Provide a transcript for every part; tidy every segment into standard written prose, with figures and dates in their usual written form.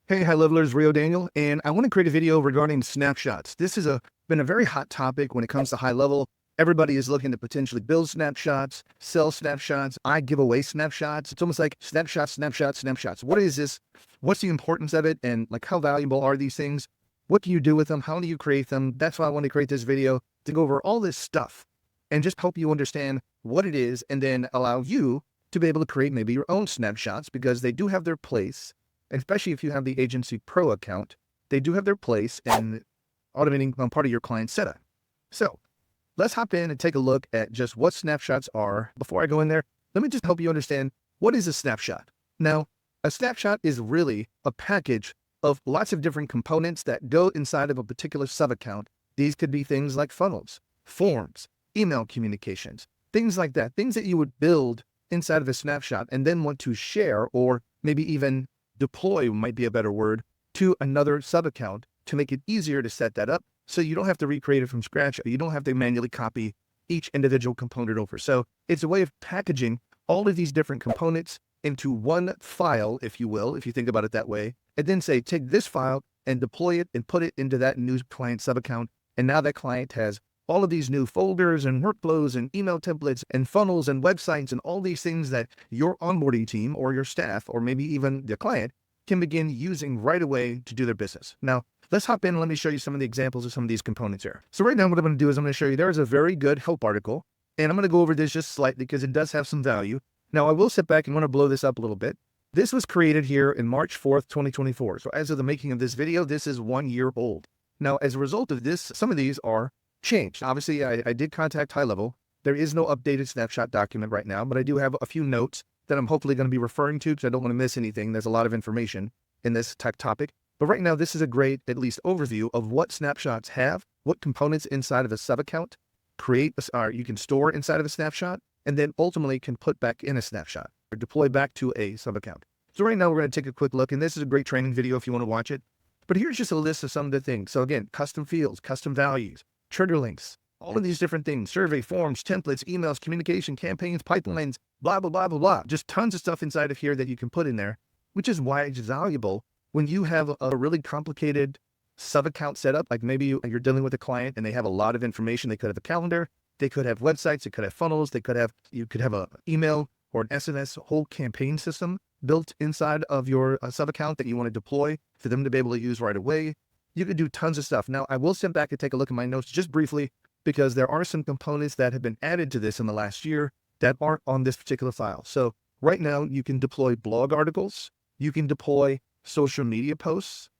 Hey, high levelers, Rio Daniel, and I want to create a video regarding snapshots. This has been a very hot topic when it comes to high level. Everybody is looking to potentially build snapshots, sell snapshots. I give away snapshots. It's almost like snapshots, snapshots, snapshots. What is this? What's the importance of it? And like, how valuable are these things? What do you do with them? How do you create them? That's why I want to create this video, to go over all this stuff and just help you understand what it is, and then allow you to be able to create maybe your own snapshots, because they do have their place. Especially if you have the Agency Pro account, they do have their place in automating part of your client setup. So let's hop in and take a look at just what snapshots are. Before I go in there, let me just help you understand, what is a snapshot. Now, a snapshot is really a package of lots of different components that go inside of a particular sub-account. These could be things like funnels, forms, email communications, things like that, things that you would build inside of a snapshot and then want to share, or maybe even deploy might be a better word, to another sub-account to make it easier to set that up, so you don't have to recreate it from scratch. You don't have to manually copy each individual component over. So it's a way of packaging all of these different components into one file, if you will, if you think about it that way, and then say, take this file and deploy it and put it into that new client sub-account. And now that client has all of these new folders and workflows and email templates and funnels and websites and all these things that your onboarding team or your staff, or maybe even the client, can begin using right away to do their business. Now, let's hop in and let me show you some of the examples of some of these components here. So right now, what I'm going to do is I'm going to show you, there is a very good help article, and I'm going to go over this just slightly because it does have some value. Now, I will sit back and want to blow this up a little bit. This was created here in March 4th, 2024. So as of the making of this video, this is 1 year old. Now, as a result of this, some of these are changed. Obviously, I did contact HighLevel. There is no updated snapshot document right now, but I do have a few notes that I'm hopefully going to be referring to, because I don't want to miss anything. There's a lot of information in this type topic. But right now, this is a great, at least, overview of what snapshots have, what components inside of a sub-account you can store inside of a snapshot, and then ultimately can put back in a snapshot or deploy back to a sub-account. So right now, we're going to take a quick look, and this is a great training video if you want to watch it. But here's just a list of some of the things. So again, custom fields, custom values, trigger links, all of these different things, survey, forms, templates, emails, communication, campaigns, pipelines, blah, blah, blah, blah, blah. Just tons of stuff inside of here that you can put in there, which is why it's valuable when you have a really complicated sub-account setup. Like maybe you're dealing with a client and they have a lot of information. They could have a calendar, they could have websites, they could have funnels, you could have an email or an SMS, whole campaign system built inside of your sub-account that you want to deploy for them to be able to use right away. You could do tons of stuff. Now, I will sit back and take a look at my notes just briefly, because there are some components that have been added to this in the last year that aren't on this particular file. So right now, you can deploy blog articles, you can deploy social media posts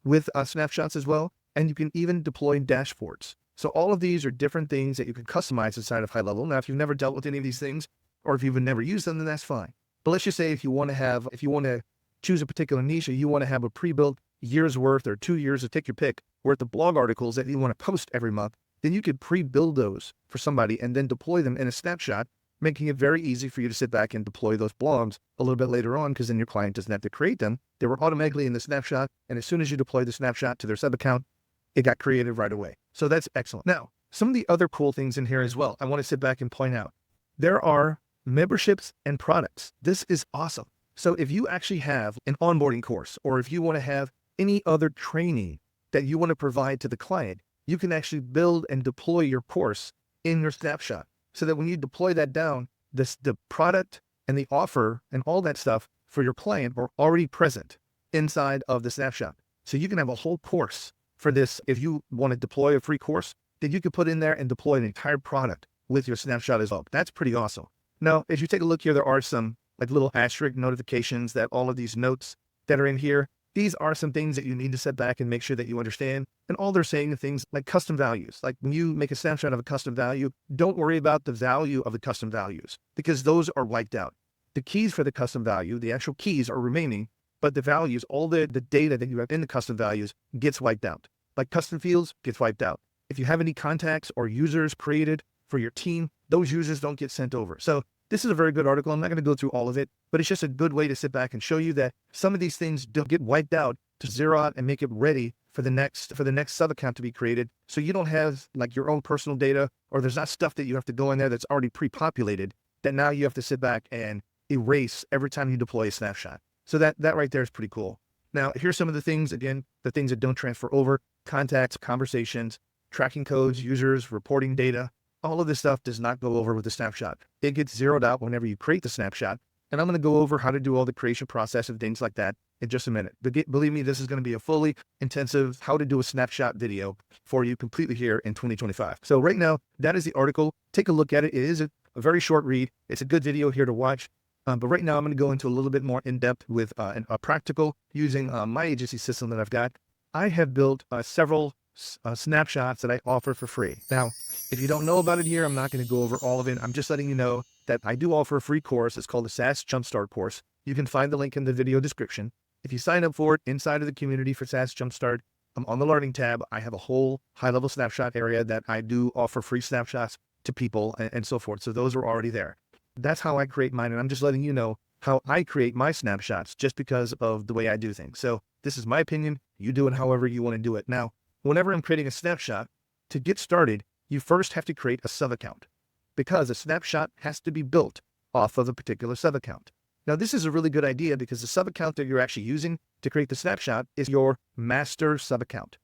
with snapshots as well, and you can even deploy dashboards. So all of these are different things that you can customize inside of HighLevel. Now, if you've never dealt with any of these things, or if you've never used them, then that's fine. But let's just say if you want to choose a particular niche, or you want to have a pre-built year's worth or 2 years, to take your pick, worth of blog articles that you want to post every month, then you could pre-build those for somebody and then deploy them in a snapshot, making it very easy for you to sit back and deploy those blogs a little bit later on, because then your client doesn't have to create them. They were automatically in the snapshot, and as soon as you deploy the snapshot to their sub-account, it got created right away. So that's excellent. Now, some of the other cool things in here as well, I want to sit back and point out. There are memberships and products. This is awesome. So if you actually have an onboarding course, or if you want to have any other training that you want to provide to the client, you can actually build and deploy your course in your snapshot, so that when you deploy that down, the product and the offer and all that stuff for your client are already present inside of the snapshot. So you can have a whole course for this. If you want to deploy a free course, then you can put in there and deploy an entire product with your snapshot as well. That's pretty awesome. Now, as you take a look here, there are some like little asterisk notifications that all of these notes that are in here, these are some things that you need to set back and make sure that you understand. And all they're saying are things like custom values. Like when you make a snapshot of a custom value, don't worry about the value of the custom values, because those are wiped out. The keys for the custom value, the actual keys, are remaining, but the values, all the data that you have in the custom values gets wiped out. Like custom fields gets wiped out. If you have any contacts or users created for your team, those users don't get sent over. So this is a very good article. I'm not going to go through all of it, but it's just a good way to sit back and show you that some of these things don't get wiped out, to zero out and make it ready for the next sub account to be created. So you don't have like your own personal data, or there's not stuff that you have to go in there that's already pre-populated that now you have to sit back and erase every time you deploy a snapshot. So that right there is pretty cool. Now, here's some of the things, again, the things that don't transfer over: contacts, conversations, tracking codes, users, reporting data. All of this stuff does not go over with the snapshot. It gets zeroed out whenever you create the snapshot. And I'm going to go over how to do all the creation process and things like that in just a minute. But believe me, this is going to be a fully intensive how to do a snapshot video for you completely here in 2025. So right now, that is the article. Take a look at it. It is a very short read. It's a good video here to watch. But right now I'm going to go into a little bit more in depth with a practical using my agency system that I've got. I have built several snapshots that I offer for free. Now, if you don't know about it here, I'm not going to go over all of it. I'm just letting you know that I do offer a free course. It's called the SaaS Jumpstart course. You can find the link in the video description. If you sign up for it inside of the community for SaaS Jumpstart, on the Learning tab, I have a whole high-level snapshot area that I do offer free snapshots to people and so forth. So those are already there. That's how I create mine. And I'm just letting you know how I create my snapshots just because of the way I do things. So this is my opinion. You do it however you want to do it. Now, whenever I'm creating a snapshot, to get started, you first have to create a sub-account because a snapshot has to be built off of a particular sub-account. Now, this is a really good idea because the sub-account that you're actually using to create the snapshot is your master sub-account.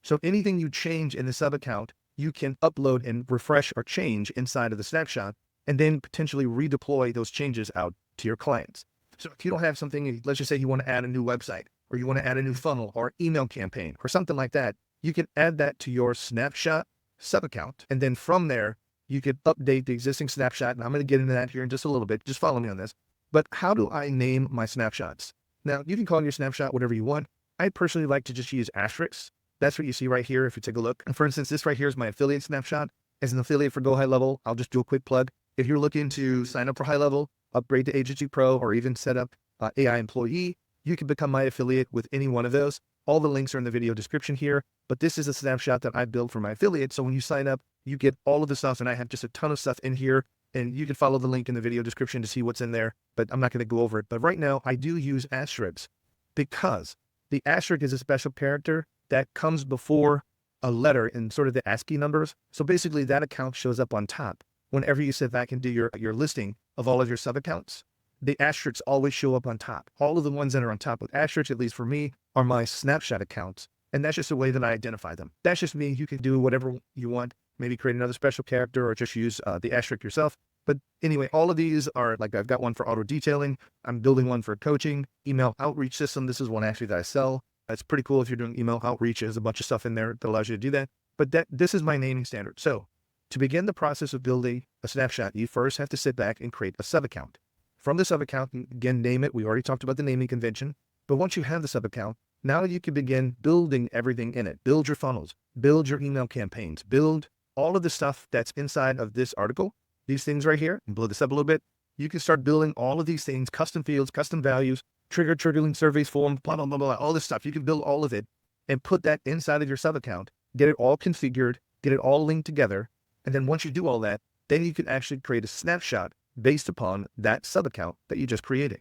So anything you change in the sub-account, you can upload and refresh or change inside of the snapshot and then potentially redeploy those changes out to your clients. So if you don't have something, let's just say you want to add a new website or you want to add a new funnel or email campaign or something like that, you can add that to your snapshot sub-account. And then from there, you could update the existing snapshot. And I'm going to get into that here in just a little bit. Just follow me on this. But how do I name my snapshots? Now, you can call your snapshot whatever you want. I personally like to just use asterisks. That's what you see right here if you take a look. And for instance, this right here is my affiliate snapshot. As an affiliate for GoHighLevel, I'll just do a quick plug. If you're looking to sign up for HighLevel, upgrade to Agency Pro, or even set up AI employee, you can become my affiliate with any one of those. All the links are in the video description here, but this is a snapshot that I built for my affiliate. So when you sign up, you get all of the stuff, and I have just a ton of stuff in here, and you can follow the link in the video description to see what's in there, but I'm not going to go over it. But right now, I do use asterisks because the asterisk is a special character that comes before a letter in sort of the ASCII numbers. So basically, that account shows up on top. Whenever you sit back and do your listing of all of your sub-accounts, the asterisks always show up on top. All of the ones that are on top with asterisks, at least for me, are my snapshot accounts. And that's just the way that I identify them. That's just me. You can do whatever you want. Maybe create another special character or just use the asterisk yourself. But anyway, all of these are like, I've got one for auto detailing. I'm building one for coaching, email outreach system. This is one actually that I sell. It's pretty cool if you're doing email outreach. There's a bunch of stuff in there that allows you to do that. But this is my naming standard. So to begin the process of building a snapshot, you first have to sit back and create a sub-account. From the sub-account, again, name it. We already talked about the naming convention. But once you have the sub-account, now you can begin building everything in it. Build your funnels, build your email campaigns, build all of the stuff that's inside of this article. These things right here, and blow this up a little bit. You can start building all of these things, custom fields, custom values, triggering surveys, forms, blah, blah, blah, blah, all this stuff. You can build all of it and put that inside of your sub-account, get it all configured, get it all linked together. And then once you do all that, then you can actually create a snapshot based upon that sub-account that you just created.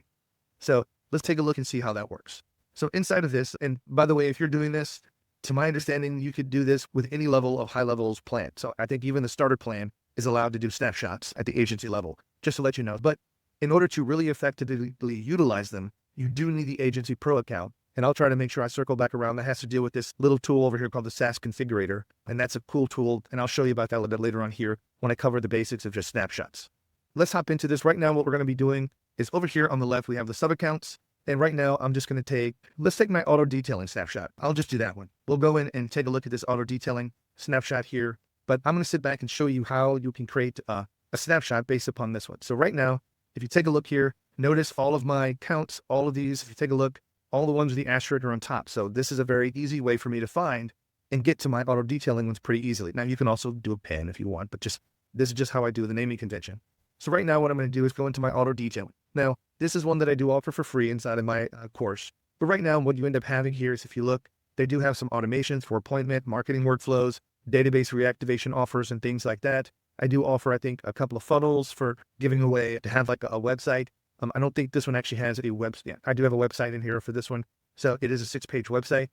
So let's take a look and see how that works. So inside of this, and by the way, if you're doing this, to my understanding, you could do this with any level of HighLevel's plan. So I think even the starter plan is allowed to do snapshots at the agency level, just to let you know. But in order to really effectively utilize them, you do need the Agency Pro account. And I'll try to make sure I circle back around. That has to deal with this little tool over here called the SaaS Configurator. And that's a cool tool. And I'll show you about that a little bit later on here when I cover the basics of just snapshots. Let's hop into this. Right now, what we're going to be doing is over here on the left, we have the sub-accounts. And right now, I'm just going to let's take my auto detailing snapshot. I'll just do that one. We'll go in and take a look at this auto detailing snapshot here. But I'm going to sit back and show you how you can create a snapshot based upon this one. So right now, if you take a look here, notice all of my counts, all of these, if you take a look, all the ones with the asterisk are on top. So this is a very easy way for me to find and get to my auto detailing ones pretty easily. Now you can also do a pen if you want, but this is just how I do the naming convention. So right now what I'm going to do is go into my auto detailing. Now this is one that I do offer for free inside of my course. But right now what you end up having here is, if you look, they do have some automations for appointment, marketing workflows, database reactivation offers, and things like that. I do offer, I think, a couple of funnels for giving away to have like a website. I don't think this one actually has a website. Yeah, I do have a website in here for this one. So it is a 6-page website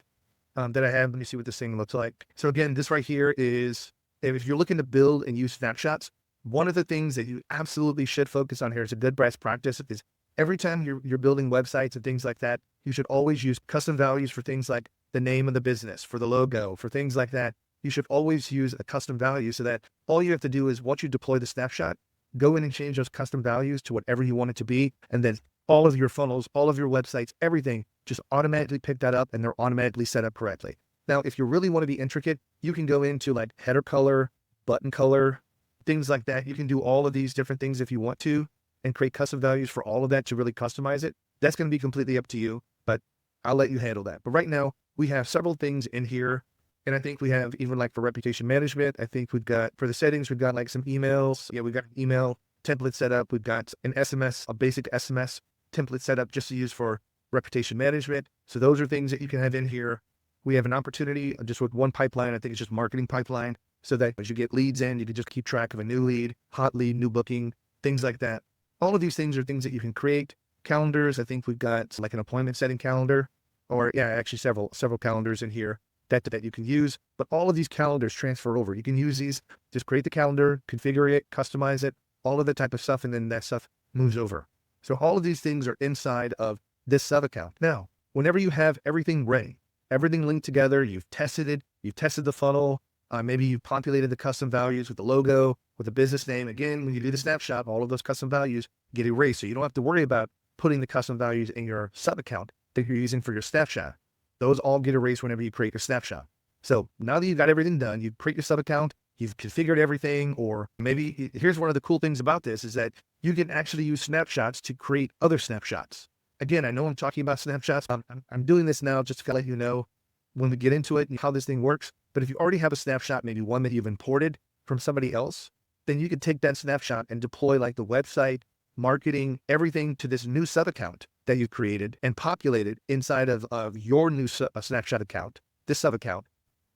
that I have. Let me see what this thing looks like. So again, this right here is, if you're looking to build and use snapshots, one of the things that you absolutely should focus on here is a good best practice is every time you're building websites and things like that, you should always use custom values for things like the name of the business, for the logo, for things like that. You should always use a custom value so that all you have to do is once you deploy the snapshot, go in and change those custom values to whatever you want it to be. And then all of your funnels, all of your websites, everything just automatically pick that up and they're automatically set up correctly. Now, if you really want to be intricate, you can go into like header color, button color, things like that. You can do all of these different things if you want to and create custom values for all of that to really customize it. That's going to be completely up to you, but I'll let you handle that. But right now we have several things in here. And I think we have even like for reputation management, I think we've got for the settings, we've got like some emails. Yeah, we've got an email template set up. We've got an SMS, a basic SMS template set up just to use for reputation management. So those are things that you can have in here. We have an opportunity just with one pipeline. I think it's just marketing pipeline. So that as you get leads in, you can just keep track of a new lead, hot lead, new booking, things like that. All of these things are things that you can create. Calendars, I think we've got like an appointment setting calendar, or yeah, actually several calendars in here that you can use. But all of these calendars transfer over. You can use these, just create the calendar, configure it, customize it, all of that type of stuff, and then that stuff moves over. So all of these things are inside of this sub account. Now, whenever you have everything ready, everything linked together, you've tested it, you've tested the funnel, maybe you've populated the custom values with the logo, with the business name. Again, when you do the snapshot, all of those custom values get erased. So you don't have to worry about putting the custom values in your sub account that you're using for your snapshot. Those all get erased whenever you create your snapshot. So now that you've got everything done, you create your sub account, you've configured everything, or maybe here's one of the cool things about this is that you can actually use snapshots to create other snapshots. Again, I know I'm talking about snapshots. I'm doing this now just to let you know when we get into it and how this thing works. But if you already have a snapshot, maybe one that you've imported from somebody else, then you can take that snapshot and deploy like the website, marketing, everything to this new sub account that you've created and populated inside of your new snapshot account, this sub account.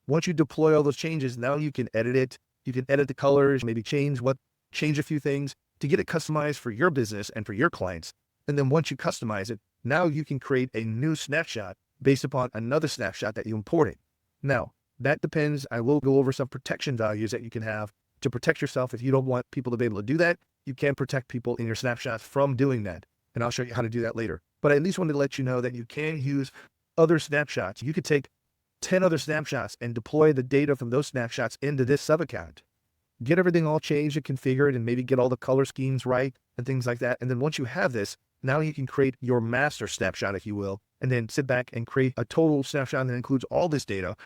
Once you deploy all those changes, now you can edit it. You can edit the colors, maybe change a few things to get it customized for your business and for your clients. And then once you customize it, now you can create a new snapshot based upon another snapshot that you imported. Now, that depends. I will go over some protection values that you can have to protect yourself. If you don't want people to be able to do that, you can protect people in your snapshots from doing that. And I'll show you how to do that later. But I at least wanted to let you know that you can use other snapshots. You could take 10 other snapshots and deploy the data from those snapshots into this sub account. Get everything all changed and configured and maybe get all the color schemes right and things like that. And then once you have this, now you can create your master snapshot, if you will, and then sit back and create a total snapshot that includes all this data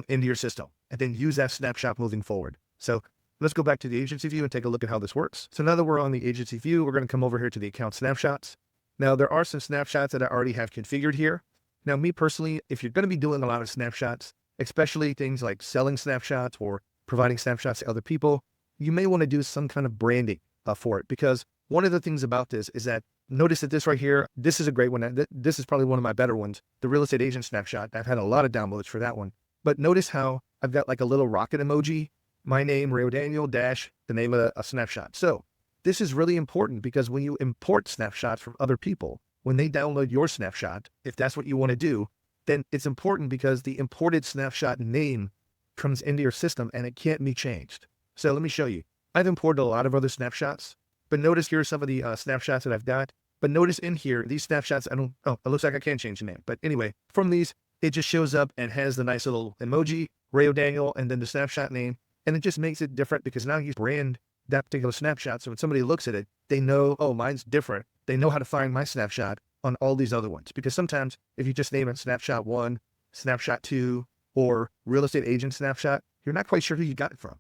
into your system, and then use that snapshot moving forward. So let's go back to the agency view and take a look at how this works. So now that we're on the agency view, we're going to come over here to the account snapshots. Now there are some snapshots that I already have configured here. Now me personally, if you're going to be doing a lot of snapshots, especially things like selling snapshots or providing snapshots to other people, you may want to do some kind of branding for it, because one of the things about this is that notice that this right here, this is a great one. This is probably one of my better ones, the real estate agent snapshot. I've had a lot of downloads for that one. But notice how I've got like a little rocket emoji, my name, Ray Daniel, dash, the name of a snapshot. So this is really important because when you import snapshots from other people, when they download your snapshot, if that's what you want to do, then it's important because the imported snapshot name comes into your system and it can't be changed. So let me show you. I've imported a lot of other snapshots, but notice here are some of the snapshots that I've got. But notice in here, these snapshots, it looks like I can change the name. But anyway, from these, it just shows up and has the nice little emoji, Ray Daniel, and then the snapshot name. And it just makes it different because now you brand that particular snapshot. So when somebody looks at it, they know, oh, mine's different. They know how to find my snapshot on all these other ones. Because sometimes if you just name it snapshot 1, snapshot 2, or real estate agent snapshot, you're not quite sure who you got it from.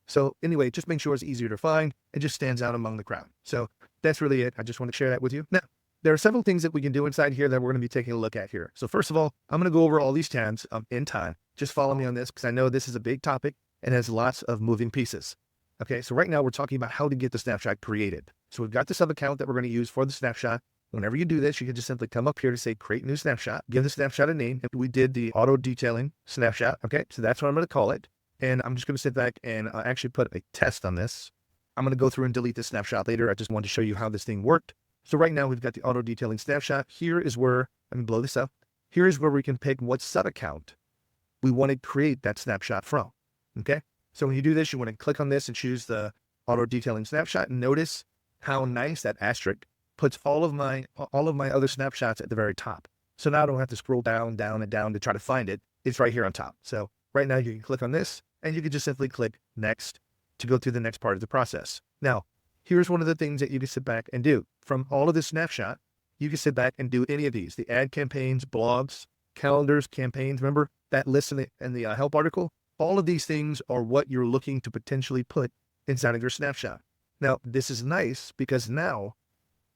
So anyway, just make sure it's easier to find. It just stands out among the crowd. So that's really it. I just want to share that with you. Now, there are several things that we can do inside here that we're going to be taking a look at here. So first of all, I'm going to go over all these tabs in time. Just follow me on this because I know this is a big topic and has lots of moving pieces. Okay, so right now we're talking about how to get the snapshot created. So we've got the sub account that we're going to use for the snapshot. Whenever you do this, you can just simply come up here to say create new snapshot, give the snapshot a name. We did the auto detailing snapshot. Okay, so that's what I'm going to call it. And I'm just going to sit back and actually put a test on this. I'm going to go through and delete this snapshot later. I just wanted to show you how this thing worked. So right now we've got the auto detailing snapshot. Here is where, let me blow this up. Here is where we can pick what sub account we want to create that snapshot from. Okay. So when you do this, you want to click on this and choose the auto detailing snapshot, and notice how nice that asterisk puts all of my other snapshots at the very top. So now I don't have to scroll down, down, and down to try to find it. It's right here on top. So right now you can click on this and you can just simply click next to go through the next part of the process. Now, here's one of the things that you can sit back and do. From all of this snapshot, you can sit back and do any of these, the ad campaigns, blogs, calendars, campaigns. Remember that list in the help article? All of these things are what you're looking to potentially put inside of your snapshot. Now, this is nice because now,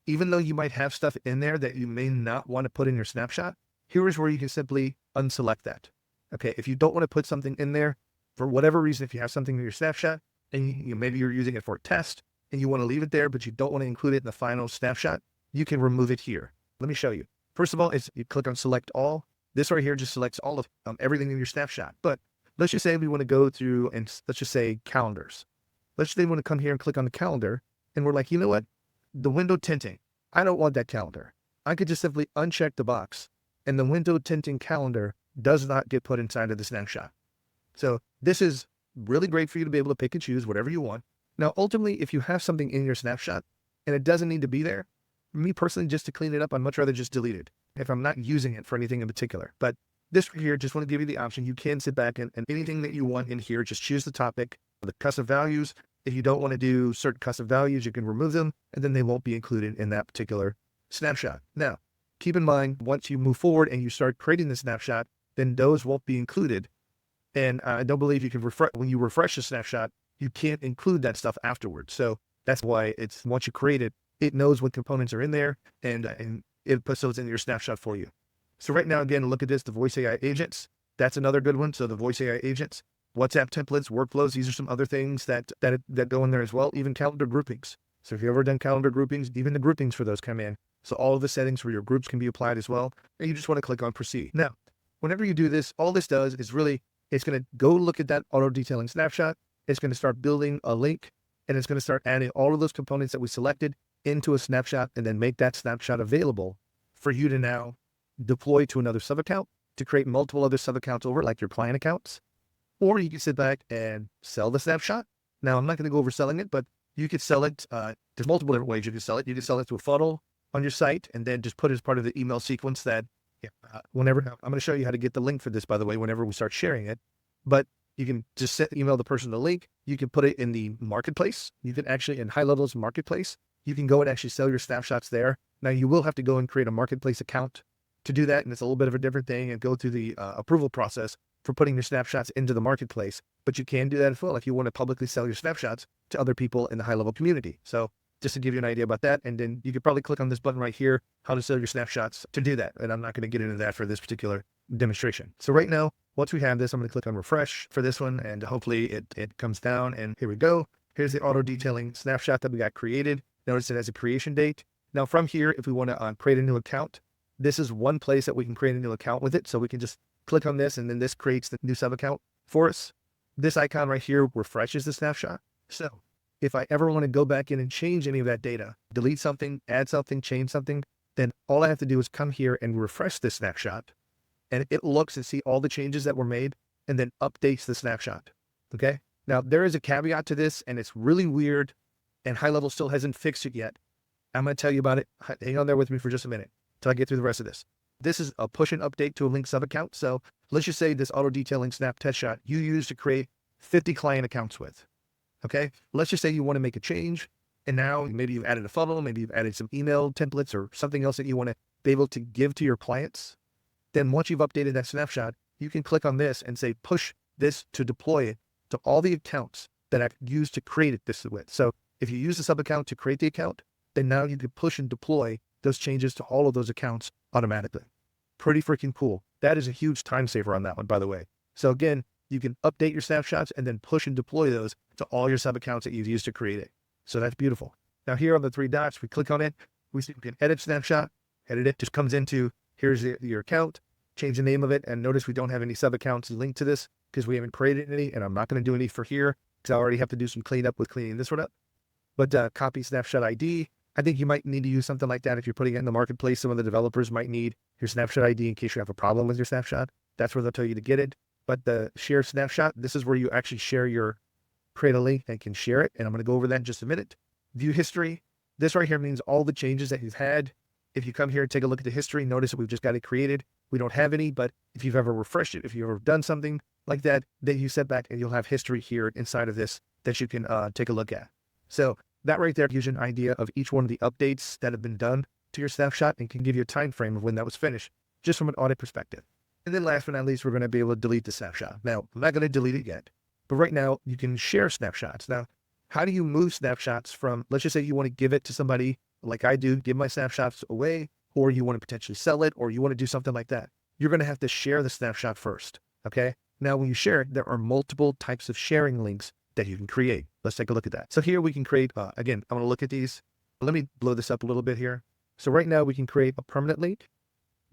even though you might have stuff in there that you may not want to put in your snapshot, here is where you can simply unselect that. Okay, if you don't want to put something in there, for whatever reason, if you have something in your snapshot and maybe you're using it for a test and you want to leave it there, but you don't want to include it in the final snapshot, you can remove it here. Let me show you. First of all, you click on select all. This right here just selects all of everything in your snapshot. But let's just say we want to go through and let's just say calendars. Let's say we want to come here and click on the calendar and we're like, you know what? The window tinting, I don't want that calendar. I could just simply uncheck the box and the window tinting calendar does not get put inside of the snapshot. So this is really great for you to be able to pick and choose whatever you want. Now, ultimately, if you have something in your snapshot and it doesn't need to be there, me personally, just to clean it up, I'd much rather just delete it if I'm not using it for anything in particular. But this right here, just want to give you the option. You can sit back and anything that you want in here, just choose the topic, the custom values. If you don't want to do certain custom values, you can remove them and then they won't be included in that particular snapshot. Now, keep in mind, once you move forward and you start creating the snapshot, then those won't be included. And I don't believe you can when you refresh the snapshot, you can't include that stuff afterwards. So that's why it's once you create it, it knows what components are in there and it puts those in your snapshot for you. So right now, again, look at this, the voice AI agents. That's another good one. So the voice AI agents, WhatsApp templates, workflows, these are some other things that go in there as well, even calendar groupings. So if you've ever done calendar groupings, even the groupings for those come in. So all of the settings for your groups can be applied as well. And you just want to click on proceed. Now, whenever you do this, all this does is really, it's going to go look at that auto detailing snapshot. It's going to start building a link and it's going to start adding all of those components that we selected into a snapshot and then make that snapshot available for you to now deploy to another sub account to create multiple other sub accounts over like your client accounts. Or you can sit back and sell the snapshot. Now, I'm not going to go over selling it, but you could sell it. There's multiple different ways you can sell it. You can sell it to a funnel on your site and then just put it as part of the email sequence that whenever, I'm going to show you how to get the link for this, by the way, whenever we start sharing it. But you can just email the person the link. You can put it in the marketplace. You can actually, in HighLevel's marketplace, you can go and actually sell your snapshots there. Now, you will have to go and create a marketplace account to do that. And it's a little bit of a different thing and go through the approval process for putting your snapshots into the marketplace. But you can do that as well if you want to publicly sell your snapshots to other people in the HighLevel community. So just to give you an idea about that. And then you could probably click on this button right here, how to sell your snapshots to do that. And I'm not going to get into that for this particular demonstration. So right now, once we have this, I'm going to click on refresh for this one. And hopefully it comes down and here we go. Here's the auto detailing snapshot that we got created. Notice it has a creation date. Now from here, if we want to create a new account, this is one place that we can create a new account with it. So we can just click on this and then this creates the new sub account for us. This icon right here refreshes the snapshot. So if I ever want to go back in and change any of that data, delete something, add something, change something, then all I have to do is come here and refresh this snapshot and it looks and see all the changes that were made and then updates the snapshot. Okay. Now there is a caveat to this and it's really weird and HighLevel still hasn't fixed it yet. I'm going to tell you about it. Hang on there with me for just a minute till I get through the rest of this. This is a push and update to a link sub account. So let's just say this auto detailing snap test shot you use to create 50 client accounts with. Okay. Let's just say you want to make a change and now maybe you've added a funnel, maybe you've added some email templates or something else that you want to be able to give to your clients. Then once you've updated that snapshot, you can click on this and say, push this to deploy it to all the accounts that I've used to create it this with. So if you use the sub account to create the account, then now you can push and deploy those changes to all of those accounts automatically. Pretty freaking cool. That is a huge time saver on that one, by the way. So again, you can update your snapshots and then push and deploy those to all your sub accounts that you've used to create it. So that's beautiful. Now here on the three dots, we click on it. We see we can edit snapshot, edit it, just comes into, here's your account, change the name of it. And notice we don't have any sub accounts linked to this because we haven't created any and I'm not going to do any for here because I already have to do some cleanup with cleaning this one up. But copy snapshot ID. I think you might need to use something like that if you're putting it in the marketplace. Some of the developers might need your snapshot ID in case you have a problem with your snapshot. That's where they'll tell you to get it. But the share snapshot, this is where you actually create a link and can share it. And I'm going to go over that in just a minute. View history. This right here means all the changes that you've had. If you come here and take a look at the history, notice that we've just got it created. We don't have any, but if you've ever refreshed it, if you've ever done something like that, then you set back and you'll have history here inside of this that you can take a look at. So that right there gives you an idea of each one of the updates that have been done to your snapshot and can give you a time frame of when that was finished, just from an audit perspective. And then last but not least, we're going to be able to delete the snapshot. Now, I'm not going to delete it yet, but right now you can share snapshots. Now, how do you move snapshots from, let's just say you want to give it to somebody like I do, give my snapshots away, or you want to potentially sell it, or you want to do something like that. You're going to have to share the snapshot first. Okay. Now, when you share it, there are multiple types of sharing links that you can create. Let's take a look at that. So here we can create, again, I'm going to look at these. Let me blow this up a little bit here. So right now we can create a permanent link,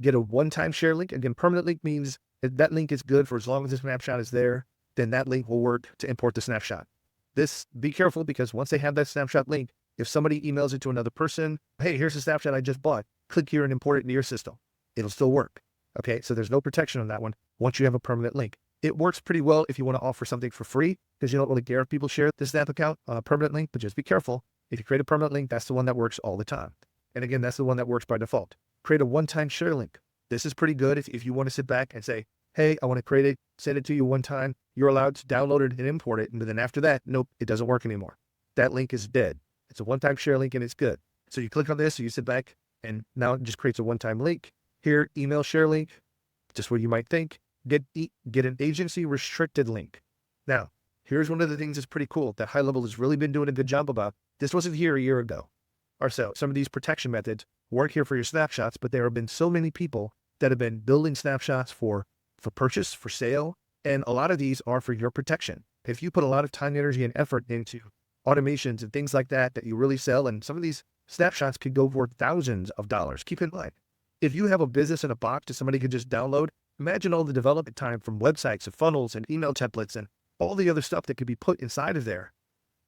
get a one-time share link. Again, permanent link means that link is good for as long as the snapshot is there, then that link will work to import the snapshot. Be careful, because once they have that snapshot link, if somebody emails it to another person, hey, here's the snapshot I just bought, click here and import it into your system. It'll still work. Okay, so there's no protection on that one once you have a permanent link. It works pretty well if you want to offer something for free, because you don't really care if people share the Snap account on a permanent link, but just be careful. If you create a permanent link, that's the one that works all the time. And again, that's the one that works by default. Create a one-time share link. This is pretty good if you want to sit back and say, hey, I want to create it, send it to you one time. You're allowed to download it and import it. And then after that, nope, it doesn't work anymore. That link is dead. It's a one-time share link and it's good. So you click on this, so you sit back, and now it just creates a one-time link. Here, email share link, just what you might think. Get an agency restricted link. Now, here's one of the things that's pretty cool that HighLevel has really been doing a good job about. This wasn't here a year ago or so. Some of these protection methods work here for your snapshots, but there have been so many people that have been building snapshots for purchase, for sale, and a lot of these are for your protection. If you put a lot of time, energy, and effort into automations and things like that you really sell, and some of these snapshots could go for thousands of dollars. Keep in mind, if you have a business in a box that somebody could just download, imagine all the development time from websites and funnels and email templates and all the other stuff that could be put inside of there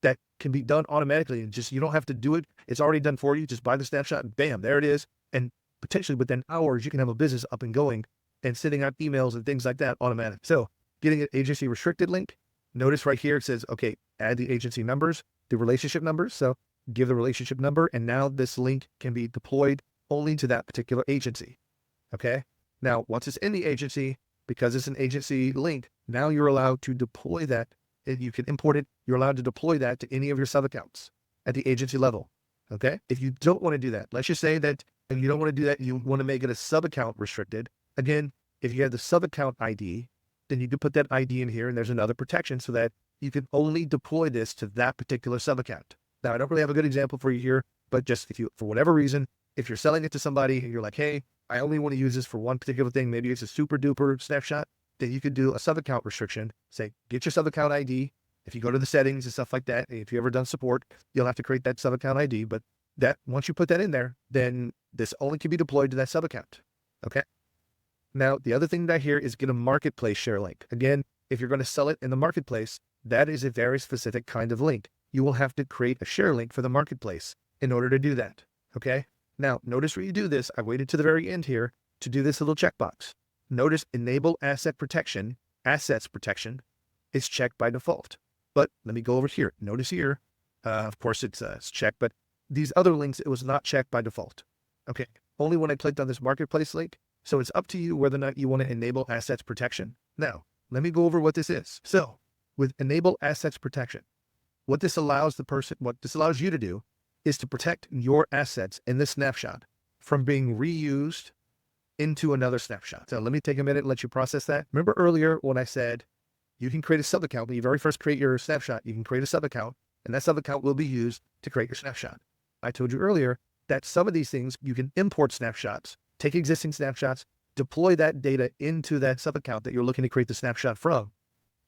that can be done automatically, and just, you don't have to do it. It's already done for you. Just buy the snapshot and bam, there it is. And potentially within hours, you can have a business up and going and sending out emails and things like that automatic. So getting an agency restricted link, notice right here, it says, okay, add the agency numbers, the relationship numbers. So give the relationship number, and now this link can be deployed only to that particular agency. Okay. Now, once it's in the agency, because it's an agency link, now you're allowed to deploy that. You can import it. You're allowed to deploy that to any of your sub accounts at the agency level. Okay. If you don't want to do that, let's just say that if you don't want to do that, you want to make it a sub account restricted. Again, if you have the sub account ID, then you can put that ID in here, and there's another protection so that you can only deploy this to that particular sub account. Now, I don't really have a good example for you here, but just if you, for whatever reason, if you're selling it to somebody and you're like, hey, I only want to use this for one particular thing, maybe it's a super duper snapshot, then you could do a sub account restriction. Say, get your sub account ID. If you go to the settings and stuff like that, if you've ever done support, you'll have to create that sub account ID. But that, once you put that in there, then this only can be deployed to that sub account. Okay. Now, the other thing that I hear is get a marketplace share link. Again, if you're going to sell it in the marketplace, that is a very specific kind of link. You will have to create a share link for the marketplace in order to do that. Okay. Now, notice where you do this. I waited to the very end here to do this little checkbox. Notice enable assets protection is checked by default. But let me go over here. Notice here, of course it's checked, but these other links, it was not checked by default. Okay. Only when I clicked on this marketplace link. So it's up to you whether or not you want to enable assets protection. Now, let me go over what this is. So with enable assets protection, what this allows you to do is to protect your assets in this snapshot from being reused into another snapshot. So let me take a minute and let you process that. Remember earlier when I said you can create a sub account. When you very first create your snapshot, you can create a sub account, and that sub account will be used to create your snapshot. I told you earlier that some of these things you can import snapshots, take existing snapshots, deploy that data into that sub account that you're looking to create the snapshot from.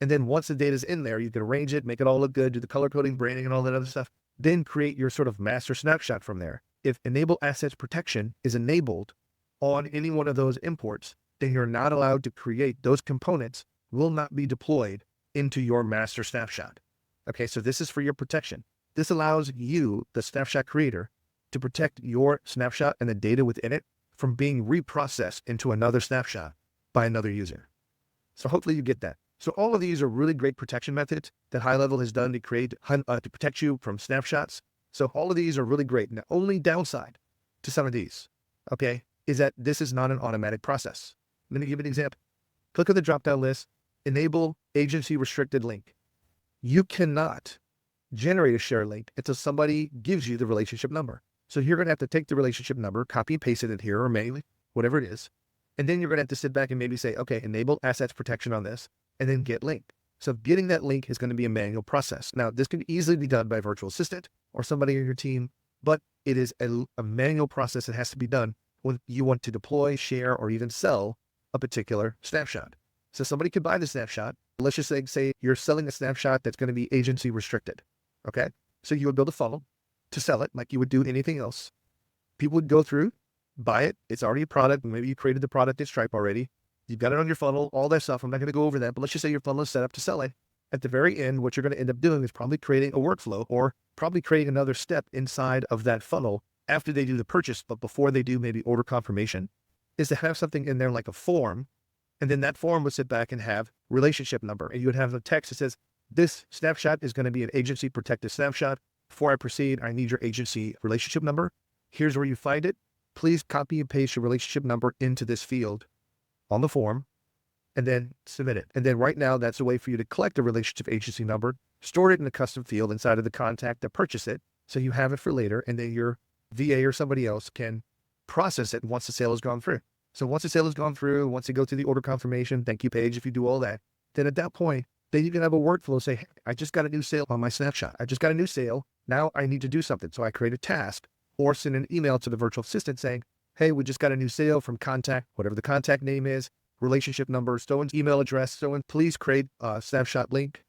And then once the data is in there, you can arrange it, make it all look good, do the color coding, branding, and all that other stuff. Then create your sort of master snapshot from there. If enable assets protection is enabled on any one of those imports, then you're not allowed to create those components, will not be deployed into your master snapshot. Okay, so this is for your protection. This allows you, the snapshot creator, to protect your snapshot and the data within it from being reprocessed into another snapshot by another user. So hopefully you get that. So all of these are really great protection methods that HighLevel has done to protect you from snapshots. So all of these are really great. And the only downside to some of these okay, is that this is not an automatic process. Let me give you an example. Click on the drop-down list, enable agency restricted link. You cannot generate a share link until somebody gives you the relationship number. So you're going to have to take the relationship number, copy and paste it in here or manually, whatever it is. And then you're going to have to sit back and maybe say, okay, enable assets protection on this, and then get link. So getting that link is going to be a manual process. Now, this can easily be done by a virtual assistant or somebody on your team, but it is a manual process that has to be done when you want to deploy, share, or even sell a particular snapshot. So somebody could buy the snapshot. Let's just say you're selling a snapshot that's going to be agency restricted. Okay. So you would build a funnel to sell it like you would do anything else. People would go through, buy it. It's already a product. Maybe you created the product in Stripe already. You've got it on your funnel, all that stuff. I'm not going to go over that, but let's just say your funnel is set up to sell it. At the very end, what you're going to end up doing is probably creating a workflow or probably creating another step inside of that funnel after they do the purchase, but before they do maybe order confirmation, is to have something in there like a form. And then that form would sit back and have relationship number. And you would have a text that says, this snapshot is going to be an agency protected snapshot. Before I proceed, I need your agency relationship number. Here's where you find it. Please copy and paste your relationship number into this field on the form and then submit it. And then right now, that's a way for you to collect the relationship agency number, store it in a custom field inside of the contact that purchased it. So you have it for later. And then your VA or somebody else can process it once the sale has gone through. So once the sale has gone through, once you go to the order confirmation, thank you page, if you do all that, then at that point, then you can have a workflow say, hey, I just got a new sale on my snapshot. I just got a new sale. Now I need to do something. So I create a task or send an email to the virtual assistant saying, hey, we just got a new sale from contact, whatever the contact name is, relationship number, someone's email address, someone please create a snapshot link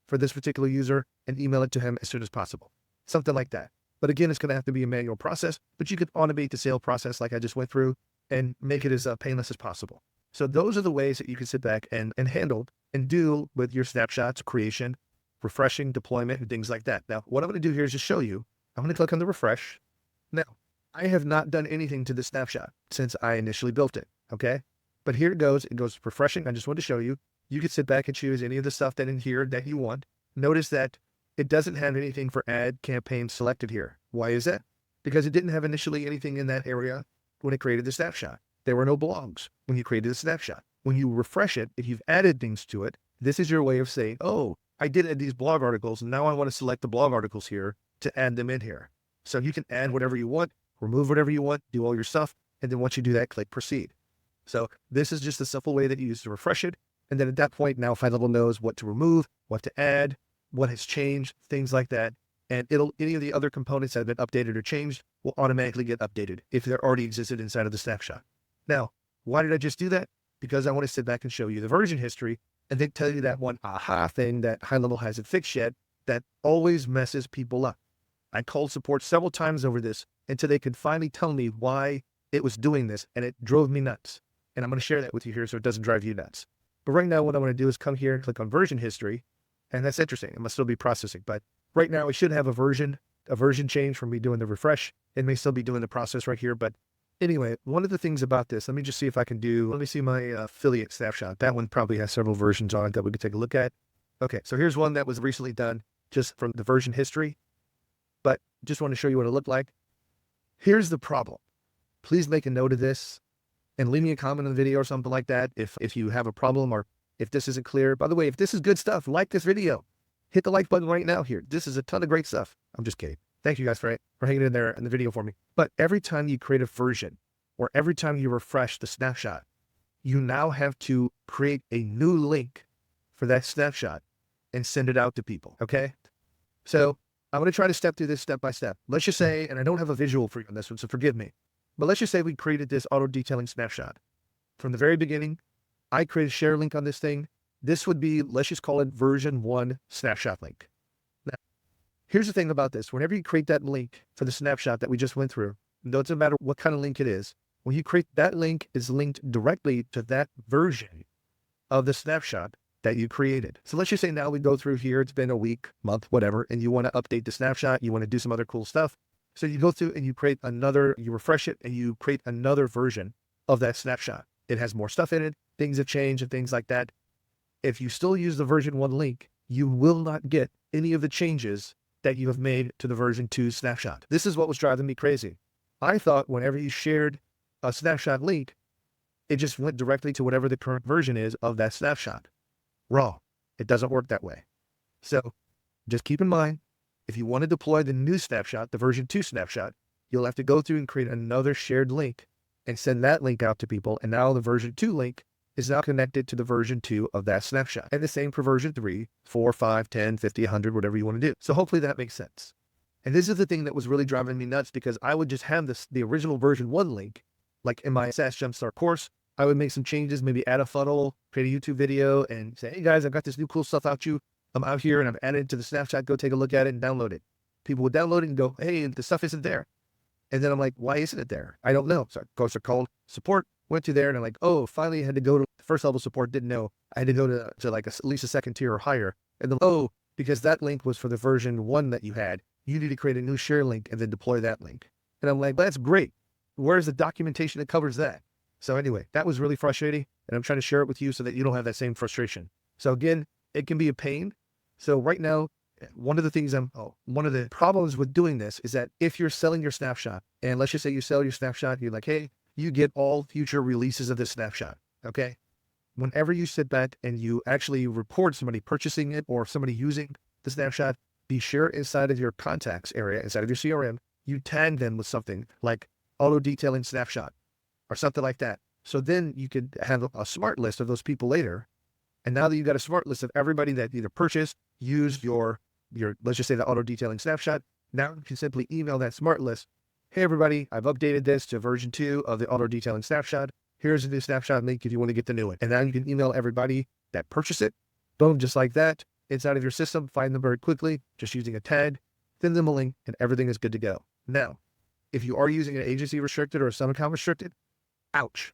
for this particular user and email it to him as soon as possible. Something like that. But again, it's going to have to be a manual process, but you could automate the sale process like I just went through and make it as painless as possible. So those are the ways that you can sit back and handle and do with your snapshots, creation, refreshing, deployment, and things like that. Now, what I'm going to do here is just show you. I'm going to click on the refresh. Now, I have not done anything to this snapshot since I initially built it, okay? But here it goes. It goes refreshing. I just want to show you. You can sit back and choose any of the stuff that in here that you want. Notice that it doesn't have anything for ad campaign selected here. Why is that? Because it didn't have initially anything in that area when it created the snapshot. There were no blogs when you created the snapshot. When you refresh it, if you've added things to it, this is your way of saying, oh, I did add these blog articles, and now I want to select the blog articles here to add them in here. So you can add whatever you want, remove whatever you want, do all your stuff, and then once you do that, click proceed. So this is just a simple way that you use to refresh it. And then at that point, now HighLevel knows what to remove, what to add, what has changed, things like that. And any of the other components that have been updated or changed will automatically get updated if they're already existed inside of the snapshot. Now, why did I just do that? Because I want to sit back and show you the version history and then tell you that one aha thing that HighLevel hasn't fixed yet that always messes people up. I called support several times over this until they could finally tell me why it was doing this, and it drove me nuts. And I'm going to share that with you here so it doesn't drive you nuts. But right now, what I want to do is come here and click on version history. And that's interesting. It must still be processing, but right now it should have a version change from me doing the refresh. It may still be doing the process right here, but anyway, one of the things about this, let me just see if I can let me see my affiliate snapshot. That one probably has several versions on it that we could take a look at. Okay, so here's one that was recently done just from the version history, but just want to show you what it looked like. Here's the problem. Please make a note of this and leave me a comment on the video or something like that if you have a problem or if this isn't clear. By the way, if this is good stuff, like this video. Hit the like button right now here. This is a ton of great stuff. I'm just kidding. Thank you guys for hanging in there in the video for me. But every time you create a version or every time you refresh the snapshot, you now have to create a new link for that snapshot and send it out to people, okay? So I'm going to try to step through this step by step. Let's just say, and I don't have a visual for you on this one, so forgive me. But let's just say we created this auto detailing snapshot. From the very beginning, I created a share link on this thing. This would be, let's just call it version 1 snapshot link. Now, here's the thing about this. Whenever you create that link for the snapshot that we just went through, it doesn't matter what kind of link it is. When you create that link, is linked directly to that version of the snapshot that you created. So let's just say now we go through here. It's been a week, month, whatever, and you want to update the snapshot. You want to do some other cool stuff. So you go through and you create you refresh it and you create another version of that snapshot. It has more stuff in it. Things have changed and things like that. If you still use the version 1 link, you will not get any of the changes that you have made to the version 2 snapshot. This is what was driving me crazy. I thought whenever you shared a snapshot link, it just went directly to whatever the current version is of that snapshot. Raw. It doesn't work that way. So just keep in mind, if you want to deploy the new snapshot, the version 2 snapshot, you'll have to go through and create another shared link and send that link out to people. And now the version 2 link is now connected to the version 2 of that snapshot. And the same for version 3, 4, 5, 10, 50, 100, whatever you want to do. So hopefully that makes sense. And this is the thing that was really driving me nuts, because I would just have the original version 1 link, like in my SaaS Jumpstart course. I would make some changes, maybe add a funnel, create a YouTube video, and say, hey guys, I've got this new cool stuff I'm out here and I've added it to the snapshot. Go take a look at it and download it. People would download it and go, hey, the stuff isn't there. And then I'm like, why isn't it there? I don't know. So of course I called support, went to there, and I'm like, oh, finally I had to go to first level support. Didn't know. I had to go to like at least a second tier or higher. And then, oh, because that link was for the version 1 that you had, you need to create a new share link and then deploy that link. And I'm like, that's great. Where's the documentation that covers that? So anyway, that was really frustrating, and I'm trying to share it with you so that you don't have that same frustration. So again, it can be a pain. So right now, one of the problems with doing this is that if you're selling your snapshot, and let's just say you sell your snapshot, you're like, hey, you get all future releases of this snapshot. Okay. Whenever you sit back and you actually report somebody purchasing it or somebody using the snapshot, be sure inside of your contacts area, inside of your CRM, you tag them with something like auto detailing snapshot or something like that. So then you could have a smart list of those people later. And now that you've got a smart list of everybody that either purchased, used your, let's just say the auto detailing snapshot, now you can simply email that smart list. Hey, everybody, I've updated this to version 2 of the auto detailing snapshot. Here's a new snapshot link if you want to get the new one. And now you can email everybody that purchased it. Boom, just like that. Inside of your system, find them very quickly, just using a tag, send them a link, and everything is good to go. Now, if you are using an agency restricted or a sub account restricted, ouch.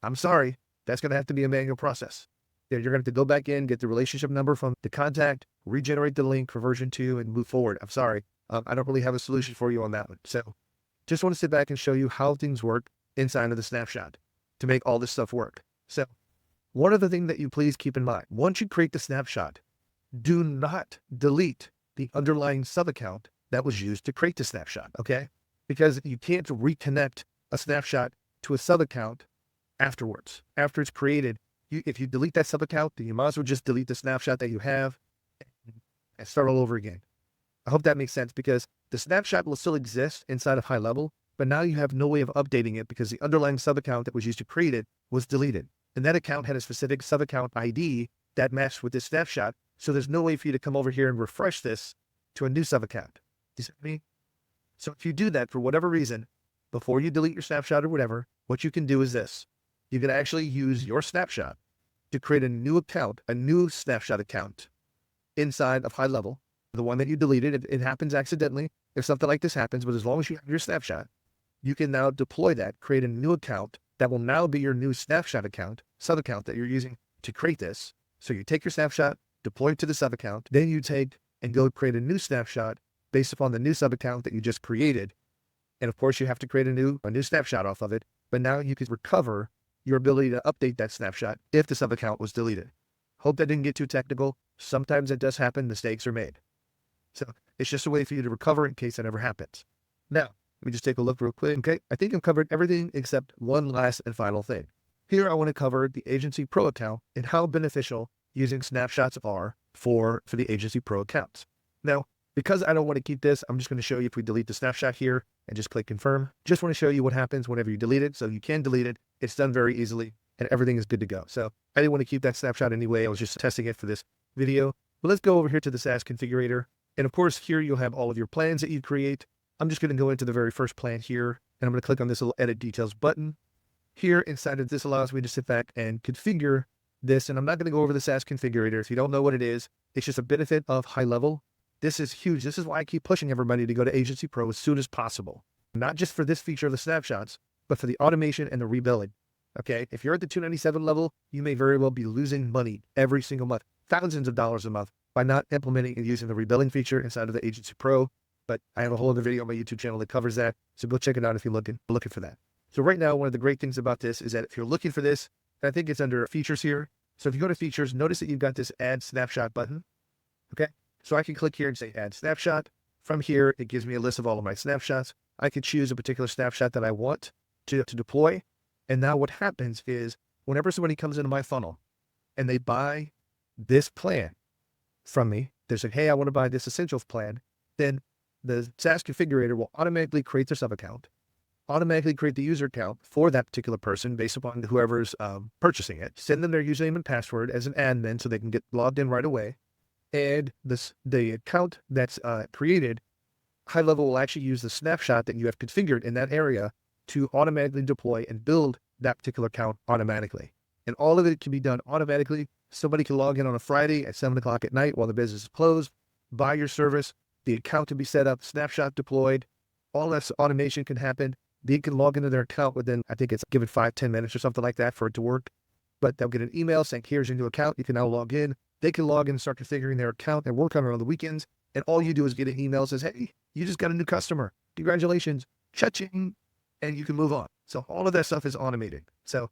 I'm sorry. That's going to have to be a manual process. You're going to have to go back in, get the relationship number from the contact, regenerate the link for version 2, and move forward. I'm sorry. I don't really have a solution for you on that one. So just want to sit back and show you how things work inside of the snapshot to make all this stuff work. So one other thing that you please keep in mind, once you create the snapshot, do not delete the underlying sub account that was used to create the snapshot. Okay. Because you can't reconnect a snapshot to a sub account afterwards. After it's created, if you delete that sub account, then you might as well just delete the snapshot that you have and start all over again. I hope that makes sense, because the snapshot will still exist inside of HighLevel, but now you have no way of updating it because the underlying sub account that was used to create it was deleted. And that account had a specific sub account ID that matched with this snapshot. So there's no way for you to come over here and refresh this to a new sub account. You see what I mean? So if you do that for whatever reason, before you delete your snapshot or whatever, what you can do is this. You can actually use your snapshot to create a new account, a new snapshot account inside of HighLevel, the one that you deleted. It happens accidentally if something like this happens, but as long as you have your snapshot, you can now deploy that, create a new account that will now be your new snapshot account, sub account that you're using to create this. So you take your snapshot, deploy it to the sub account, then you take and go create a new snapshot based upon the new sub account that you just created. And of course you have to create a new snapshot off of it, but now you can recover your ability to update that snapshot if the sub account was deleted. Hope that didn't get too technical. Sometimes it does happen, mistakes are made. So it's just a way for you to recover in case that ever happens. Now, let me just take a look real quick. Okay, I think I've covered everything except one last and final thing. Here I want to cover the Agency Pro account and how beneficial using snapshots are for the Agency Pro accounts. Now, because I don't want to keep this, I'm just going to show you if we delete the snapshot here and just click confirm. Just want to show you what happens whenever you delete it. So you can delete it. It's done very easily and everything is good to go. So I didn't want to keep that snapshot anyway. I was just testing it for this video. But let's go over here to the SaaS configurator. And of course, here you'll have all of your plans that you create. I'm just going to go into the very first plan here, and I'm going to click on this little edit details button. Here inside of this allows me to sit back and configure this. And I'm not going to go over the SaaS configurator. If you don't know what it is, it's just a benefit of HighLevel. This is huge. This is why I keep pushing everybody to go to Agency Pro as soon as possible. Not just for this feature of the snapshots, but for the automation and the rebilling. Okay. If you're at the 297 level, you may very well be losing money every single month, thousands of dollars a month, by not implementing and using the rebilling feature inside of the Agency Pro. But I have a whole other video on my YouTube channel that covers that. So go check it out if you're looking for that. So right now, one of the great things about this is that if you're looking for this, I think it's under features here. So if you go to features, notice that you've got this add snapshot button. Okay. So I can click here and say add snapshot. From here, it gives me a list of all of my snapshots. I can choose a particular snapshot that I want to deploy. And now what happens is whenever somebody comes into my funnel and they buy this plan from me, they say, hey, I want to buy this essentials plan, then the SaaS configurator will automatically create their sub-account, automatically create the user account for that particular person based upon whoever's purchasing it, send them their username and password as an admin so they can get logged in right away. And the account that's created, HighLevel will actually use the snapshot that you have configured in that area to automatically deploy and build that particular account automatically. And all of it can be done automatically. Somebody can log in on a Friday at 7 o'clock at night while the business is closed, buy your service, the account can be set up, snapshot deployed, all that automation can happen. They can log into their account within, I think it's given 5-10 minutes or something like that for it to work. But they'll get an email saying, here's your new account. You can now log in. They can log in and start configuring their account and work on it on the weekends. And all you do is get an email that says, hey, you just got a new customer. Congratulations. Cha-ching. And you can move on. So all of that stuff is automated. So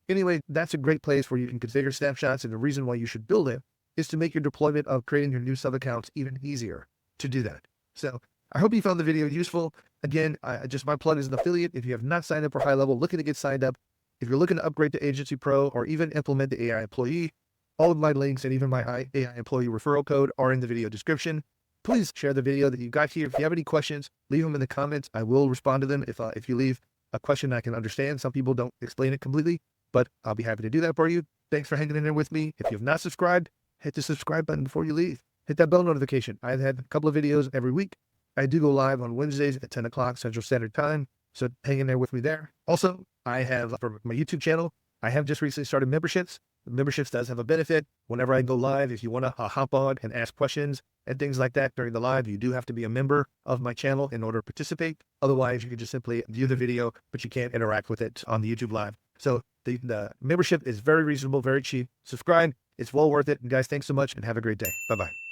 anyway, that's a great place where you can configure snapshots. And the reason why you should build it is to make your deployment of creating your new sub accounts even easier to do that. So I hope you found the video useful. Again, just my plug is an affiliate. If you have not signed up for HighLevel, looking to get signed up, if you're looking to upgrade to Agency Pro or even implement the AI employee, all of my links and even my AI employee referral code are in the video description. Please share the video that you got here. If you have any questions, leave them in the comments. I will respond to them. If you leave a question I can understand, some people don't explain it completely, but I'll be happy to do that for you. Thanks for hanging in there with me. If you have not subscribed, hit the subscribe button before you leave. Hit that bell notification. I've had a couple of videos every week. I do go live on Wednesdays at 10 o'clock Central Standard Time. So hang in there with me there. Also, I have for my YouTube channel, I have just recently started memberships. Memberships does have a benefit. Whenever I go live, if you want to hop on and ask questions and things like that during the live, you do have to be a member of my channel in order to participate. Otherwise, you can just simply view the video, but you can't interact with it on the YouTube live. So the membership is very reasonable, very cheap. Subscribe. It's well worth it. And guys, thanks so much and have a great day. Bye-bye.